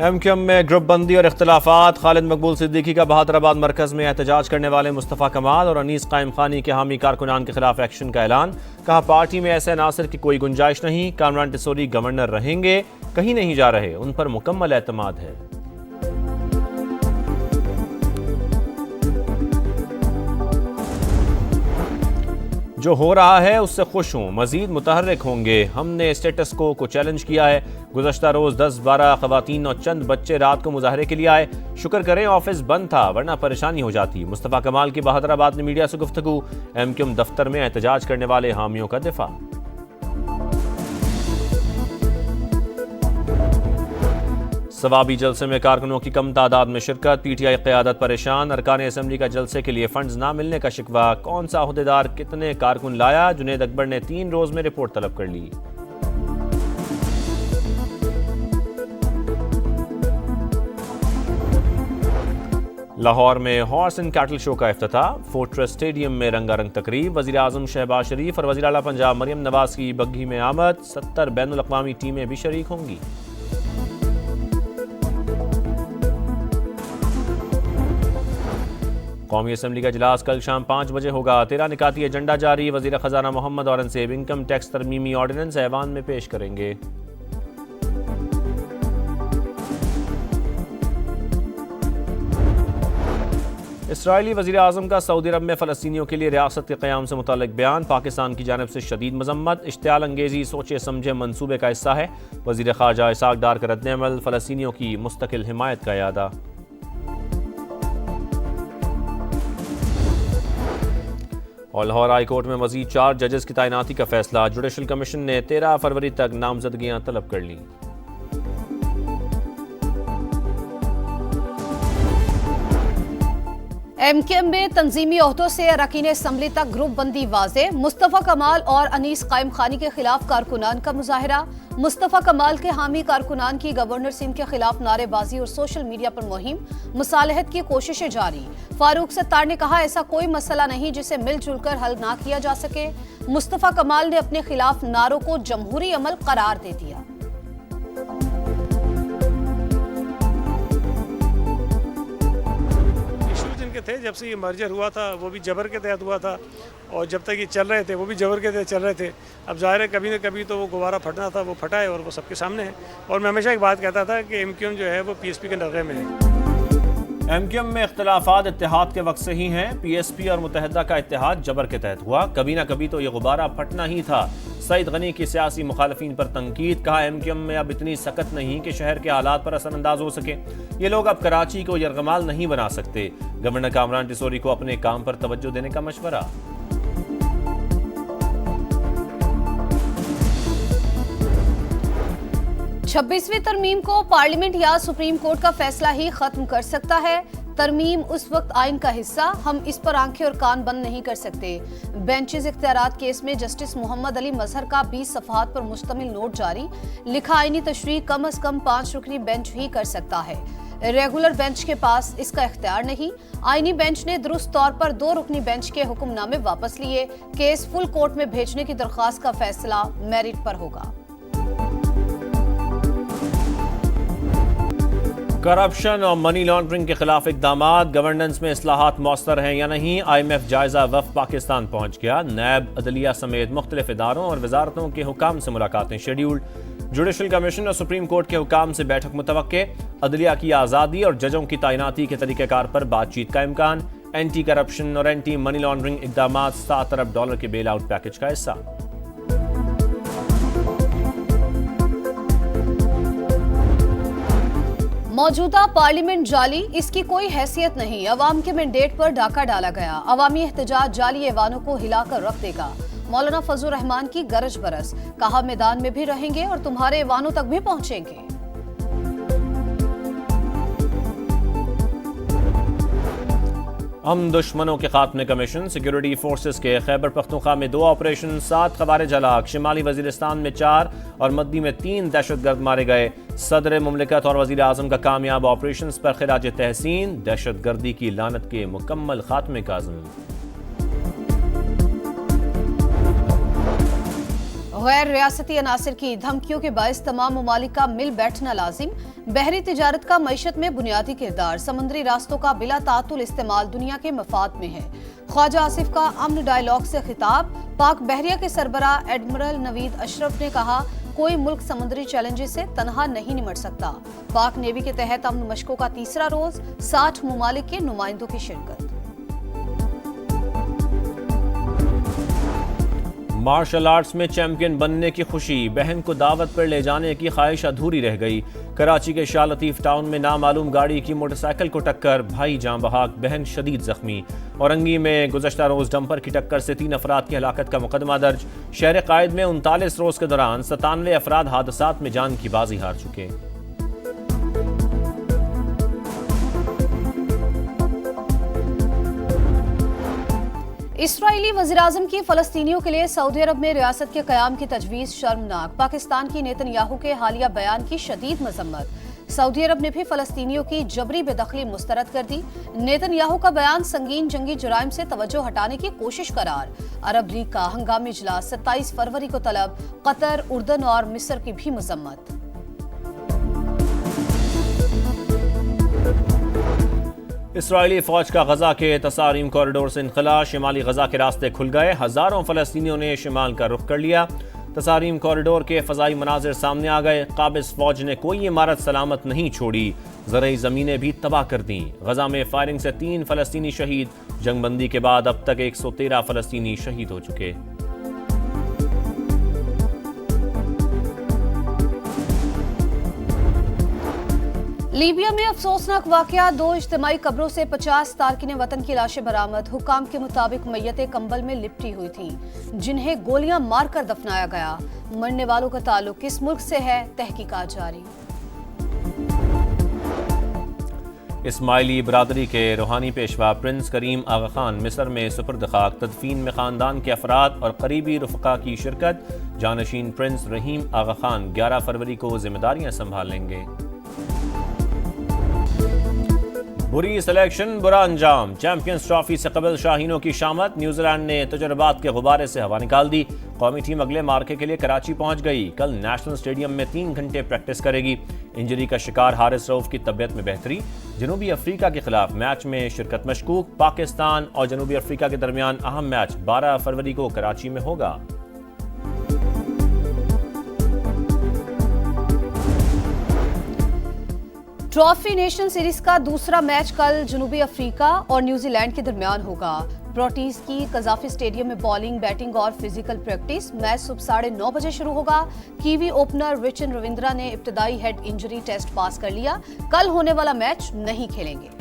MQM में group बंदी और इख्तलाफात। खालिद मकबूल सिद्दीकी का बहादुराबाद मरकज में एहतजाज करने वाले मुस्तफ़ा कमाल और अनीस कायम खानी के हामी कारकुनान के खिलाफ एक्शन का ऐलान। कहा पार्टी में ऐसे अनासर की कोई गुंजाइश नहीं। कामरान टिसोरी गवर्नर रहेंगे, कहीं नहीं जा रहे, उन पर मुकम्मल एतमाद है। जो हो रहा है उससे खुश हूँ, मजीद मुतहर्रिक होंगे। हमने स्टेटस को चैलेंज किया है। गुज़श्ता रोज़ 10-12 ख़वातीन और चंद बच्चे रात को मुजाहरे के लिए आए। शुक्र करें ऑफिस बंद था, वरना परेशानी हो जाती। मुस्तफ़ा कमाल की बहादुराबाद में मीडिया से गुफ्तगू। एमक्यूएम दफ्तर में एहतजाज करने वाले हामियों का दिफा। सवाबी जलसे में कारकुनों की कम तादाद में शिरकत। पीटीआई क़यादत परेशान। अरकान असम्बली का जलसे के लिए फंड्स ना मिलने का शिकवा। कौन सा अहदेदार कितने कारकुन लाया? जुनेद अकबर ने 3 रोज में रिपोर्ट तलब कर ली। लाहौर में हॉर्स एंड कैटल शो का इफ्तिताह। फोर्ट्रेस स्टेडियम में रंगारंग तकरीब। वज़ीर आज़म शहबाज शरीफ और वज़ीर आला पंजाब मरियम नवाज की बग्घी में आमद। 70 बैनुल अक़वामी टीमें भी शरीक होंगी। कौमी असम्बली का इजलास कल शाम 5 बजे होगा। 13 निकाती एजेंडा जारी। वज़ीर ख़जाना मोहम्मद औरंगज़ेब इनकम टैक्स तरमीमी ऑर्डिनेंस ऐवान में पेश करेंगे। इसराइली वज़ीर आज़म का सऊदी अरब में फ़लस्तीनियों के लिए रियासत के क़याम से मुताल्लिक़ बयान। पाकिस्तान की जानिब से शदीद मज़म्मत। इश्तियाल अंगेज़ी सोचे समझे मंसूबे का हिस्सा है। वज़ीर ख़ारजा इसाक डार का रद्द-ए-अमल। फ़लस्तीनियों की मुस्तकिल हिमायत का यादा। और लाहौर हाई कोर्ट में मज़ीद 4 जजेस की तैनाती का फैसला। जुडिशल कमीशन ने 13 फरवरी तक नामजदगियां तलब कर लीं। एमक्यूएम में तंजीमी ओहदों से अरकान असम्बली तक ग्रुप बंदी वाज़े। मुस्तफ़ा कमाल और अनीस कायम खानी के खिलाफ कारकुनान का मुजाहरा। मुस्तफ़ा कमाल के हामी कारकुनान की गवर्नर सिंध के खिलाफ नारेबाजी और सोशल मीडिया पर मुहिम। मुसालहत की कोशिशें जारी। फारूक सत्तार ने कहा ऐसा कोई मसला नहीं जिसे मिलजुल कर हल ना किया जा सके। मुस्तफ़ा कमाल ने अपने खिलाफ नारों को जमहूरी अमल करार दे दिया। थे जब से ये मर्जर हुआ था वो भी जबर के तहत हुआ था, और जब तक ये चल रहे थे वो भी जबर के तहत चल रहे थे। अब ज़ाहिर है कभी न कभी तो वो गुब्बारा फटना था, वो फटा है और वो सबके सामने है। और मैं हमेशा एक बात कहता था कि एमक्यूएम जो है वो पीएसपी के नज़र में है। एमक्यूएम में इख्तलाफात इत्तेहाद के वक्त से ही हैं। पीएसपी और मुत्तहिदा का इत्तेहाद जबर के तहत हुआ। कभी ना कभी तो ये गुब्बारा फटना ही था। सईद गनी की सियासी मुखालफीन पर तनकीद। कहा एमक्यूएम में अब इतनी सकत नहीं कि शहर के हालात पर असरअंदाज हो सके। ये लोग अब कराची को यरगमाल नहीं बना सकते। गवर्नर कामरान टिसोरी को अपने काम पर तवज्जो देने का मशवरा। छब्बीसवीं तरमीम को पार्लियामेंट या सुप्रीम कोर्ट का फैसला ही खत्म कर सकता है। तरमीम उस वक्त आइन का हिस्सा, हम इस पर आंखें और कान बंद नहीं कर सकते। बेंचेस इख्तियारात केस में जस्टिस मोहम्मद अली मजहर का 20 सफ़हात पर मुश्तमिल नोट जारी। लिखा आइनी तशरीह कम अज कम 5 रुकनी बेंच ही कर सकता है। रेगुलर बेंच के पास इसका इख्तियार नहीं। आइनी बेंच ने दुरुस्त तौर पर 2 रुकनी बेंच के हुक्मनामे वापस लिए। केस फुल कोर्ट में भेजने की दरख्वास्त का फैसला मेरिट पर होगा। करप्शन और मनी लॉन्ड्रिंग के खिलाफ इक़दामात। गवर्नेंस में इस्लाहात मौसर हैं या नहीं? IMF जायजा वफ़द पाकिस्तान पहुंच गया। नैब, अदलिया समेत मुख्तलिफ इदारों और वजारतों के हुकाम से मुलाकातें शेड्यूल्ड। जुडिशल कमीशन और सुप्रीम कोर्ट के हुकाम से बैठक मुतवक्के। अदलिया की आज़ादी और जजों की तैनाती के तरीक़ेकार पर बातचीत का इम्कान। एंटी करप्शन और एंटी मनी लॉन्ड्रिंग इक़दामात $7 अरब के बेल आउट पैकेज का हिस्सा। मौजूदा पार्लियामेंट जाली, इसकी कोई हैसियत नहीं। अवाम के मैंडेट पर डाका डाला गया। अवामी एहतजाज जाली ऐवानों को हिलाकर रख देगा। मौलाना फजलुर रहमान की गरज बरस। कहा मैदान में भी रहेंगे और तुम्हारे ऐवानों तक भी पहुंचेंगे। हम दुश्मनों के खात्मे कमीशन। सिक्योरिटी फोर्सेस के खैबर पख्तूनख्वा में 2 ऑपरेशन, 7 खवारिज हलाक। शिमाली वजीरिस्तान में 4 और मद्दी में 3 दहशतगर्द मारे गए। सदर मुमलिकत और वजीर आजम का कामयाब ऑपरेशन पर खिराज तहसीन। दहशतगर्दी की लानत के मुकम्मल खात्मे का अज़्म। गैर रियासती अनासर की धमकियों के बायस तमाम ममालिक का मिल बैठना लाजिम। बहरी तिजारत का मईशत में बुनियादी किरदार, समुद्री रास्तों का बिला तातुल इस्तेमाल दुनिया के मफाद में है। ख्वाजा आसिफ का अमन डायलॉग से खिताब। पाक बहरिया के सरबराह एडमिरल नवीद अशरफ ने कहा, कोई मुल्क समुद्री चैलेंजेस से तनहा नहीं निमट सकता। पाक नेवी के तहत अमन मशकों का तीसरा रोज, 60 ममालिक के नुमाइंदों की शिरकत। मार्शल आर्ट्स में चैंपियन बनने की खुशी, बहन को दावत पर ले जाने की ख्वाहिश अधूरी रह गई। कराची के शाह लतीफ टाउन में नामालूम गाड़ी की मोटरसाइकिल को टक्कर, भाई जान बहाक, बहन शदीद जख्मी। औरंगी में गुज़श्ता रोज डंपर की टक्कर से 3 अफराद की हलाकत का मुकदमा दर्ज। शहर कायद में 39 रोज के दौरान 97 अफराद हादसात में जान की बाजी हार चुके। इसराइली वज़ीर-ए-आज़म की फ़लस्तीनियों के लिए सऊदी अरब में रियासत के क़याम की तजवीज़ शर्मनाक। पाकिस्तान की नेतन्याहू के हालिया बयान की शदीद मजम्मत। सऊदी अरब ने भी फ़लस्तीनियों की जबरी बेदखली मुस्तरद कर दी। नेतन्याहू का बयान संगीन जंगी जुराइम से तवज्जो हटाने की कोशिश करार। अरब लीग का हंगामी इजलास 27 फरवरी को तलब। कतर, उर्दन और मिस्र की भी मजम्मत। इसराइली फौज का गजा के तसारीम कॉरिडोर से इनखला, शिमाली गजा के रास्ते खुल गए। हजारों फलस्तीनियों ने शिमाल का रुख कर लिया। तसारीम कॉरिडोर के फजाई मनाजिर सामने आ गए। काबिज फौज ने कोई इमारत सलामत नहीं छोड़ी, ज़रई ज़मीनें भी तबाह कर दी। गजा में फायरिंग से 3 फलस्तीनी शहीद। जंगबंदी के बाद अब तक 113 फलस्तीनी शहीद हो चुके। लीबिया में अफसोसनाक वाकया, 2 इज्तिमाई कब्रों से 50 तारकिन वतन की लाशें बरामद। हुकाम के मुताबिक मैयतें कंबल में लिपटी हुई थीं, जिन्हें गोलियां मारकर दफनाया गया। मरने वालों का ताल्लुक किस मुल्क से है, तहकीकात जारी। इस्माइली बरादरी के रूहानी पेशवा प्रिंस करीम आगा खान मिस्र में सुपुर्द खाक। तदफीन में खानदान के अफराद और करीबी रुफ़का की शिरकत। जानशीन प्रिंस रहीम आगा खान 11 फरवरी को जिम्मेदारियां संभालेंगे। बुरी सिलेक्शन, बुरा अंजाम। चैंपियंस ट्रॉफी से कबल शाहीनों की शामत। न्यूजीलैंड ने तजर्बात के गुब्बारे से हवा निकाल दी। कौमी टीम अगले मार्के के लिए कराची पहुंच गई। कल नेशनल स्टेडियम में 3 घंटे प्रैक्टिस करेगी। इंजरी का शिकार हारिस रऊफ की तबीयत में बेहतरी। जनूबी अफ्रीका के खिलाफ मैच में शिरकत मशकूक। पाकिस्तान और जनूबी अफ्रीका के दरमियान अहम मैच 12 फरवरी को कराची में होगा। ट्रॉफी नेशनल सीरीज का दूसरा मैच कल जनूबी अफ्रीका और न्यूजीलैंड के दरमियान होगा। प्रोटीज की कजाफी स्टेडियम में बॉलिंग, बैटिंग और फिजिकल प्रैक्टिस। मैच सुबह 9:30 बजे शुरू होगा। कीवी ओपनर रिचन रविंद्रा ने इब्तदाई हेड इंजरी टेस्ट पास कर लिया। कल होने वाला मैच नहीं खेलेंगे।